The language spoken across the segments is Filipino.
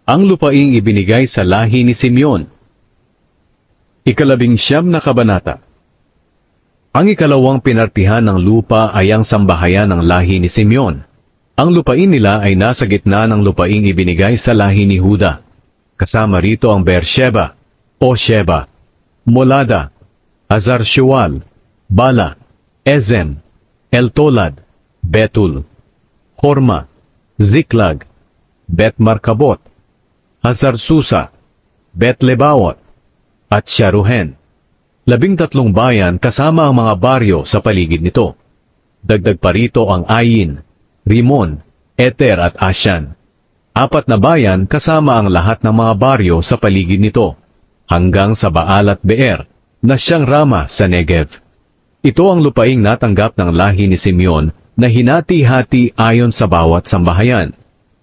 Ang lupaing ibinigay sa lahi ni Simeon. 19 na kabanata. Ang ikalawang pinartihan ng lupa ay ang sambahayan ng lahi ni Simeon. Ang lupain nila ay nasa gitna ng lupaing ibinigay sa lahi ni Huda. Kasama rito ang Beersheba, o Sheba, Molada, Hazar-Shual, Bala, Ezem, Eltolad, Betul, Horma, Ziklag, Bet-Markabot, Hazar-Susa, Bet-Lebawot, at Sharuhen. 13 bayan kasama ang mga baryo sa paligid nito. Dagdag pa rito ang Ayin, Rimon, Eter at Asyan. 4 na bayan kasama ang lahat ng mga baryo sa paligid nito, hanggang sa Baal at Beer, na siyang Rama sa Negev. Ito ang lupaing natanggap ng lahi ni Simeon na hinati-hati ayon sa bawat sambahayan.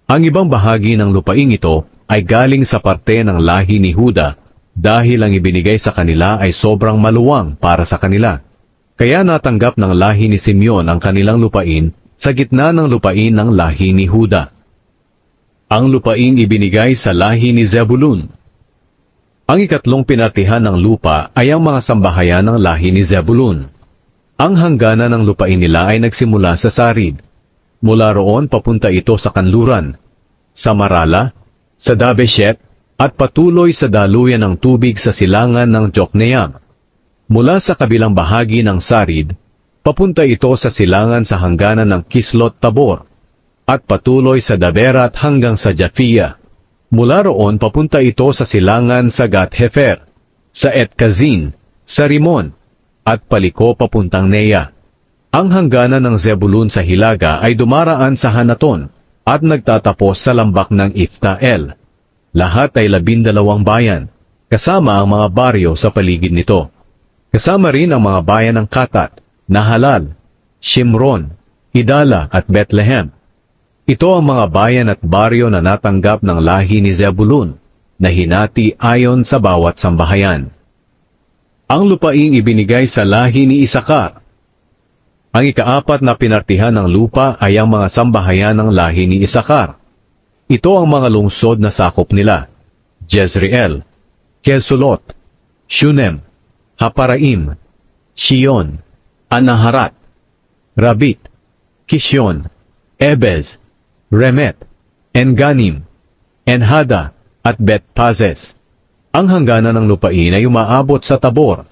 Ang ibang bahagi ng lupaing ito ay galing sa parte ng lahi ni Huda dahil ang ibinigay sa kanila ay sobrang maluwang para sa kanila. Kaya natanggap ng lahi ni Simeon ang kanilang lupain sa gitna ng lupain ng lahi ni Huda. Ang lupaing ibinigay sa lahi ni Zebulun. Ang ikatlong pinartihan ng lupa ay ang mga sambahayan ng lahi ni Zebulun. Ang hangganan ng lupain nila ay nagsimula sa Sarid. Mula roon papunta ito sa kanluran, sa Marala, sa Dabeshet, at patuloy sa daluyan ng tubig sa silangan ng Jokneam. Mula sa kabilang bahagi ng Sarid, papunta ito sa silangan sa hangganan ng Kislot Tabor, at patuloy sa Daberat hanggang sa Japhia. Mula roon papunta ito sa silangan sa Gat-Hefer, sa Et-Kazin, sa Rimon, at paliko papuntang Nea. Ang hangganan ng Zebulun sa Hilaga ay dumaraan sa Hanaton at nagtatapos sa lambak ng Iftael. Lahat ay 12 bayan, kasama ang mga baryo sa paligid nito. Kasama rin ang mga bayan ng Katat, Nahalal, Shimron, Idala at Bethlehem. Ito ang mga bayan at baryo na natanggap ng lahi ni Zebulun, na hinati ayon sa bawat sambahayan. Ang lupaing ibinigay sa lahi ni Isakar. Ang ika-4 na pinartihan ng lupa ay ang mga sambahayan ng lahi ni Isakar. Ito ang mga lungsod na sakop nila: Jezreel, Kesulot, Shunem, Haparaim, Shion, Anaharat, Rabit, Kishon, Ebez, Remet, Enganim, Enhada, at Bet-Pazes. Ang hangganan ng lupain ay umaabot sa Tabor,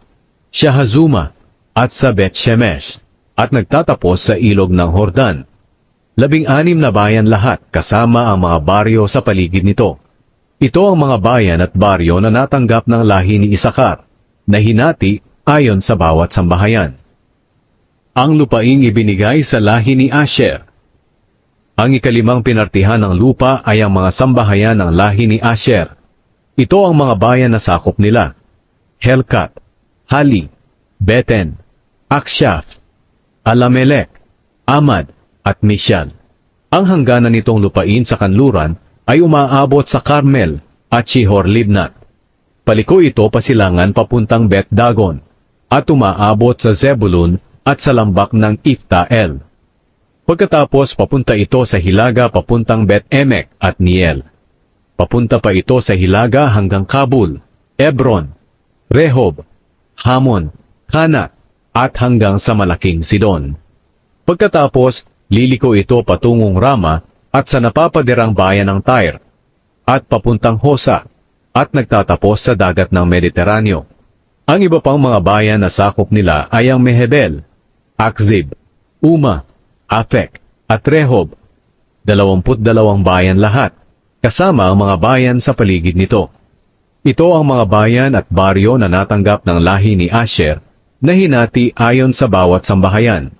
Shahazuma, at sa Bet-Shemesh, at nagtatapos sa ilog ng Hordan. 16 na bayan lahat kasama ang mga baryo sa paligid nito. Ito ang mga bayan at baryo na natanggap ng lahi ni Isakar, na hinati ayon sa bawat sambahayan. Ang lupaing ibinigay sa lahi ni Asher. Ang ika-5 pinartihan ng lupa ay ang mga sambahayan ng lahi ni Asher. Ito ang mga bayan na sakop nila: Helkat, Hali, Beten, Akshaf, Alamelek, Amad, at Mishal. Ang hangganan nitong lupain sa kanluran ay umaabot sa Carmel at Shihor-Libnat. Paliko ito pasilangan papuntang Bet-Dagon at umaabot sa Zebulun at sa lambak ng Iftael. Pagkatapos papunta ito sa Hilaga papuntang Bet-Emek at Niel. Papunta pa ito sa Hilaga hanggang Kabul, Ebron, Rehob, Hamon, Kana, at hanggang sa malaking Sidon. Pagkatapos, liliko ito patungong Rama at sa napapadirang bayan ng Tyre, at papuntang Hosa, at nagtatapos sa dagat ng Mediteraneo. Ang iba pang mga bayan na sakop nila ay ang Mehebel, Akzib, Uma, Afek, at Rehob. 22 bayan lahat, kasama ang mga bayan sa paligid nito. Ito ang mga bayan at baryo na natanggap ng lahi ni Asher, na hinati ayon sa bawat sambahayan.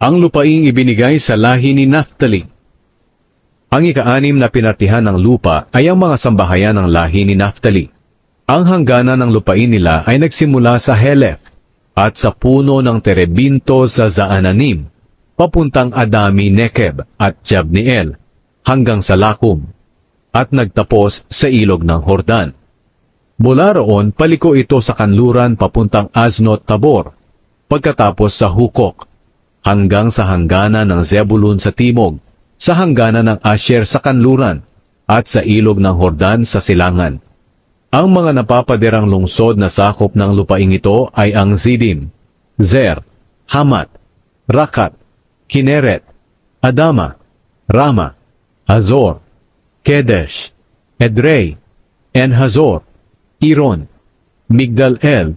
Ang lupaing ibinigay sa lahi ni Naphtali. Ang ika-6 na pinartihan ng lupa ay ang mga sambahayan ng lahi ni Naphtali. Ang hangganan ng lupain nila ay nagsimula sa Helef at sa puno ng Terebinto sa Zaananim, papuntang Adami Nekeb at Jabneel, hanggang sa Lakum, at nagtapos sa ilog ng Hordan. Mula roon, paliko ito sa kanluran papuntang Aznot Tabor, pagkatapos sa Hukok, hanggang sa hangganan ng Zebulun sa timog, sa hangganan ng Asher sa kanluran, at sa ilog ng Hordan sa silangan. Ang mga napapadirang lungsod na sakop ng lupaing ito ay ang Zidim, Zer, Hamat, Rakat, Kineret, Adama, Rama, Hazor, Kedesh, Edrei, En-Hazor, Iron, Migdal-El,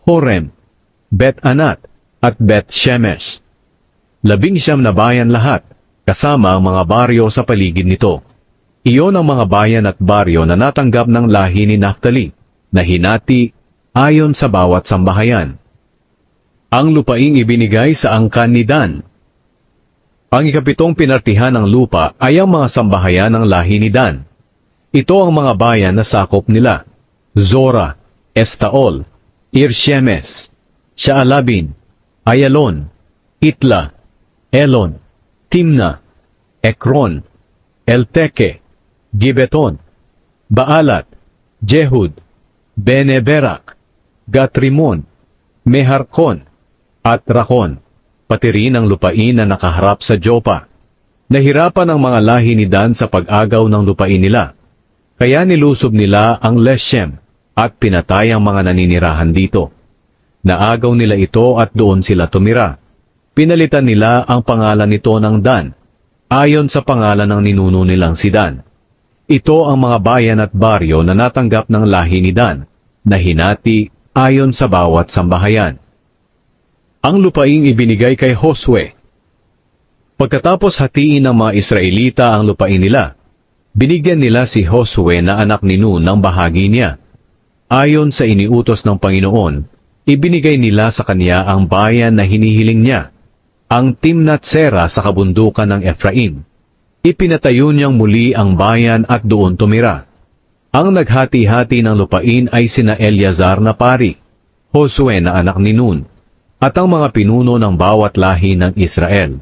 Horem, Bet-Anat, at Bet-Shemesh. 19 na bayan lahat, kasama ang mga baryo sa paligid nito. Iyon ang mga bayan at baryo na natanggap ng lahi ni Naphtali, na hinati ayon sa bawat sambahayan. Ang lupaing ibinigay sa angkan ni Dan. Ang ikapitong pinartihan ng lupa ay ang mga sambahayan ng lahi ni Dan. Ito ang mga bayan na sakop nila: Zora, Estaol, Irshemes, Shaalabin, Ayalon, Itla, Elon, Timna, Ekron, Elteke, Gibeton, Baalat, Jehud, Beneberak, Gatrimon, Meharkon, at Rakon, pati rin ang lupain na nakaharap sa Jopa. Nahirapan ang mga lahi ni Dan sa pag-agaw ng lupain nila, kaya nilusob nila ang Leshem at pinatay ang mga naninirahan dito. Naagaw nila ito at doon sila tumira. Pinalitan nila ang pangalan nito ng Dan, ayon sa pangalan ng ninuno nilang si Dan. Ito ang mga bayan at baryo na natanggap ng lahi ni Dan, na hinati ayon sa bawat sambahayan. Ang lupaing ibinigay kay Josue. Pagkatapos hatiin ng mga Israelita ang lupain nila, binigyan nila si Josue na anak ni Nun ng bahagi niya. Ayon sa iniutos ng Panginoon, ibinigay nila sa kanya ang bayan na hinihiling niya, ang Timnat Sera sa kabundukan ng Ephraim. Ipinatayo niyang muli ang bayan at doon tumira. Ang naghati-hati ng lupain ay sina Eleazar na pari, Josue na anak ni Nun, at ang mga pinuno ng bawat lahi ng Israel.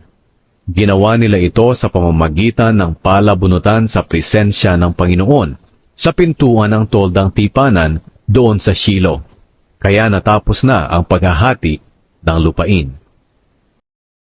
Ginawa nila ito sa pamamagitan ng palabunutan sa presensya ng Panginoon, sa pintuan ng toldang tipanan doon sa Shilo. Kaya natapos na ang paghahati ng lupain.